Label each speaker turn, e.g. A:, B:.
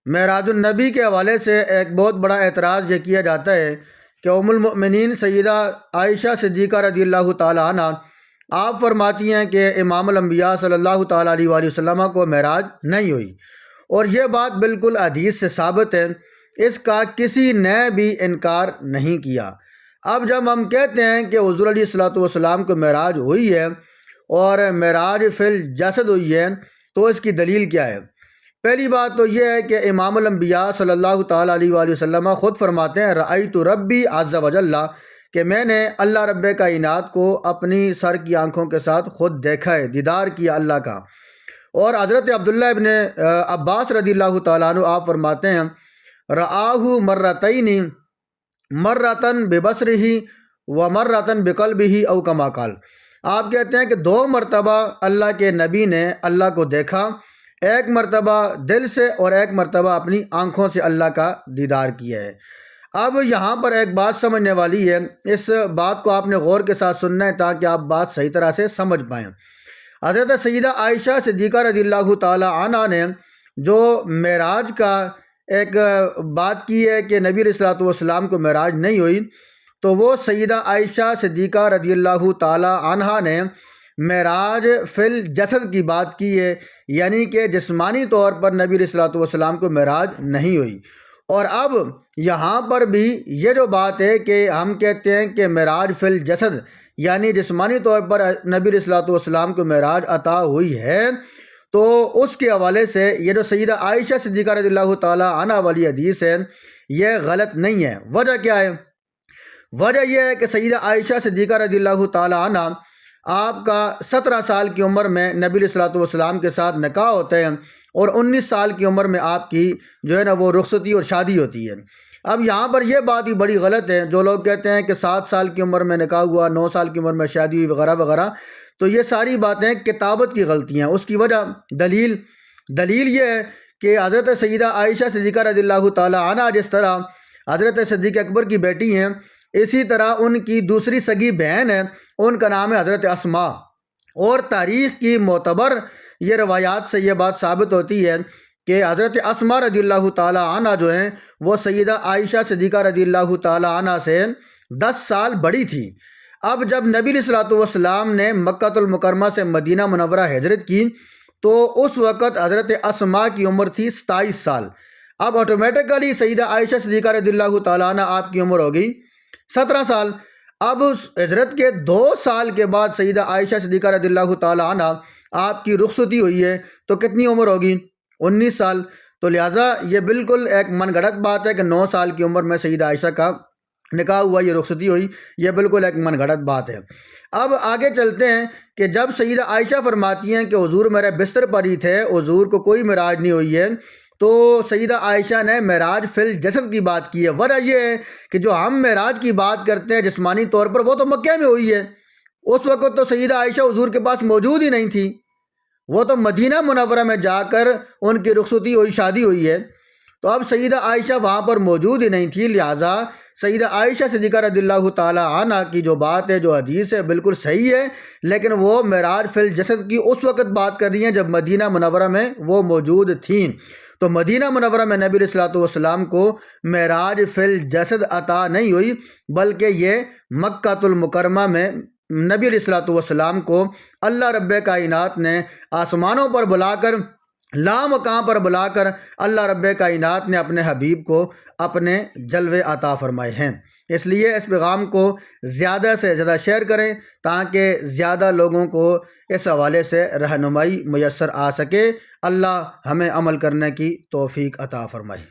A: معراج النبی کے حوالے سے ایک بہت بڑا اعتراض یہ کیا جاتا ہے کہ ام المؤمنین سیدہ عائشہ صدیقہ رضی اللہ تعالیٰ عنہ آپ فرماتی ہیں کہ امام الانبیاء صلی اللہ تعالیٰ علیہ وآلہ وسلم کو معراج نہیں ہوئی، اور یہ بات بالکل حدیث سے ثابت ہے، اس کا کسی نے بھی انکار نہیں کیا۔ اب جب ہم کہتے ہیں کہ حضور علیہ الصلوۃ والسلام کو معراج ہوئی ہے اور معراج فی الجسد ہوئی ہے، تو اس کی دلیل کیا ہے؟ پہلی بات تو یہ ہے کہ امام الانبیاء صلی اللہ تعالیٰ علیہ وآلہ وسلم خود فرماتے ہیں رأیت ربی عز وجل، کہ میں نے اللہ رب کائنات کو اپنی سر کی آنکھوں کے ساتھ خود دیکھا ہے، دیدار کیا اللہ کا۔ اور حضرت عبداللہ ابن عباس رضی اللہ تعالیٰ عنہ آپ فرماتے ہیں رآہ مرتین مرتن ببصرہ و مرتن بقلبہ او کما قال، آپ کہتے ہیں کہ دو مرتبہ اللہ کے نبی نے اللہ کو دیکھا، ایک مرتبہ دل سے اور ایک مرتبہ اپنی آنکھوں سے اللہ کا دیدار کیا ہے۔ اب یہاں پر ایک بات سمجھنے والی ہے، اس بات کو آپ نے غور کے ساتھ سننا ہے تاکہ آپ بات صحیح طرح سے سمجھ پائیں۔ حضرت سیدہ عائشہ صدیقہ رضی اللہ تعالی عنہا نے جو معراج کا ایک بات کی ہے کہ نبی علیہ الصلوۃ والسلام کو معراج نہیں ہوئی، تو وہ سیدہ عائشہ صدیقہ رضی اللہ تعالی عنہا نے معراج فی الجسد کی بات کی ہے، یعنی کہ جسمانی طور پر نبی علیہ الصلوۃ والسلام کو معراج نہیں ہوئی۔ اور اب یہاں پر بھی یہ جو بات ہے کہ ہم کہتے ہیں کہ معراج فی الجسد یعنی جسمانی طور پر نبی علیہ الصلوۃ والسلام کو معراج عطا ہوئی ہے، تو اس کے حوالے سے یہ جو سیدہ عائشہ صدیقہ رضی اللہ تعالی عنہا والی حدیث ہے یہ غلط نہیں ہے۔ وجہ کیا ہے؟ وجہ یہ ہے کہ سیدہ عائشہ صدیقہ رضی اللہ تعالی عنہا آپ کا 17 سال کی عمر میں نبی علیہ الصلوۃ والسلام کے ساتھ نکاح ہوتا ہے، اور 19 سال کی عمر میں آپ کی جو ہے نا وہ رخصتی اور شادی ہوتی ہے۔ اب یہاں پر یہ بات بھی بڑی غلط ہے، جو لوگ کہتے ہیں کہ 7 سال کی عمر میں نکاح ہوا، 9 سال کی عمر میں شادی ہوئی وغیرہ وغیرہ، تو یہ ساری باتیں کتابت کی غلطیاں ہیں۔ اس کی وجہ دلیل یہ ہے کہ حضرت سیدہ عائشہ صدیقہ رضی اللہ تعالی عنہا جس طرح حضرت صدیق اکبر کی بیٹی ہیں، اسی طرح ان کی دوسری سگی بہن ہے، ان کا نام ہے حضرت اسماء، اور تاریخ کی معتبر یہ روایات سے یہ بات ثابت ہوتی ہے کہ حضرت اسماء رضی اللہ تعالی عنہا جو ہیں وہ سیدہ عائشہ صدیقہ رضی اللہ تعالی عنہا سے 10 سال بڑی تھی۔ اب جب نبی علیہ الصلوۃ والسلام نے مکہ المکرمہ سے مدینہ منورہ ہجرت کی تو اس وقت حضرت اسماء کی عمر تھی 27 سال۔ اب آٹومیٹکلی سیدہ عائشہ صدیقہ رضی اللہ تعالی عنہا آپ کی عمر ہو گئی 17 سال۔ اب ہجرت کے 2 سال کے بعد سیدہ عائشہ صدیقہ رضی اللہ تعالی عنہا آپ کی رخصتی ہوئی ہے، تو کتنی عمر ہوگی؟ 19 سال۔ تو لہٰذا یہ بالکل ایک من گھڑت بات ہے کہ 9 سال کی عمر میں سیدہ عائشہ کا نکاح ہوا، یہ رخصتی ہوئی، یہ بالکل ایک من گھڑت بات ہے۔ اب آگے چلتے ہیں کہ جب سیدہ عائشہ فرماتی ہیں کہ حضور میرے بستر پر ہی تھے، حضور کو کوئی معراج نہیں ہوئی ہے، تو سیدہ عائشہ نے معراج فی الجسد کی بات کی ہے۔ وجہ یہ ہے کہ جو ہم معراج کی بات کرتے ہیں جسمانی طور پر، وہ تو مکہ میں ہوئی ہے، اس وقت تو سیدہ عائشہ حضور کے پاس موجود ہی نہیں تھی، وہ تو مدینہ منورہ میں جا کر ان کی رخصتی ہوئی، شادی ہوئی ہے، تو اب سیدہ عائشہ وہاں پر موجود ہی نہیں تھی، لہٰذا سیدہ عائشہ صدیقہ رضی اللہ تعالی عنہا کی جو بات ہے، جو حدیث ہے، بالکل صحیح ہے، لیکن وہ معراج فی الجسد کی اس وقت بات کر رہی ہیں جب مدینہ منورہ میں وہ موجود تھیں۔ تو مدینہ منورہ میں نبی علیہ الصلوۃ والسلام کو معراج فی الجسد عطا نہیں ہوئی، بلکہ یہ مکہ المکرمہ میں نبی علیہ الصلوۃ والسلام کو اللہ رب کائنات نے آسمانوں پر بلا کر، لامکاں پر بلا کر اللہ رب کائنات نے اپنے حبیب کو اپنے جلوے عطا فرمائے ہیں۔ اس لیے اس پیغام کو زیادہ سے زیادہ شیئر کریں تاکہ زیادہ لوگوں کو اس حوالے سے رہنمائی میسر آ سکے۔ اللہ ہمیں عمل کرنے کی توفیق عطا فرمائے۔